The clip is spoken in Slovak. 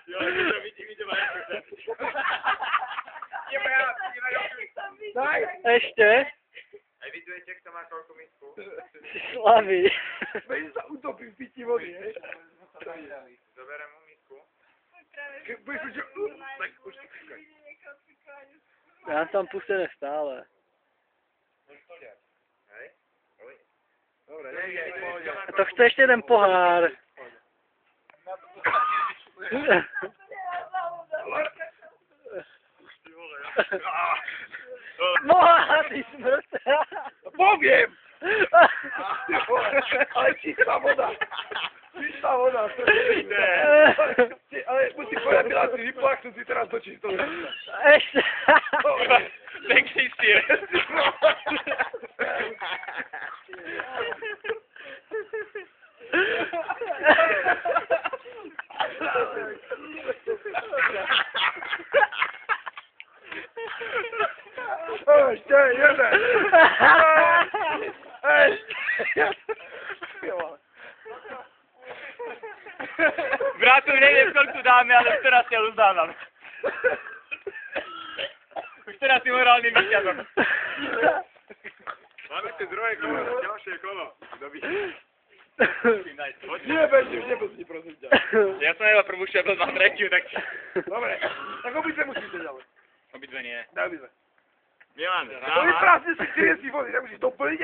Jo, to vidím, že má Daj! Ešte? Aj vy viete, kto má koľko misku? Slavý. Veď sa utopí v pití vody, hej? Zoberiem mu misku. Keď budeš že... Tak už to kúkaj. Ja tam pustené stále. Hej? Dobre, nejde, pohode. A to chce ešte jeden pohár. Boha, ty smrt. Poviem! Ale čistá voda. Čistá voda. Ale musím povedať, Miláci, vyplachnú si teraz do čistoty. Ešte. Pekný stír. Ešte jeden. Brátu, neviem, koľko dáme, ale už teraz ťa uznávam. Už teraz si morálny vyťazom. Máme tu druhé kolo, ďalšie kolo. Nebezdni, prosím ťa. Ja som nedal prvú šťabel na tretiu, tak... Dobre, tak obidve musíte ďalej. Obidve nie. Daj obidve. Milan, To je prázdne si vody, nemusíš doplniť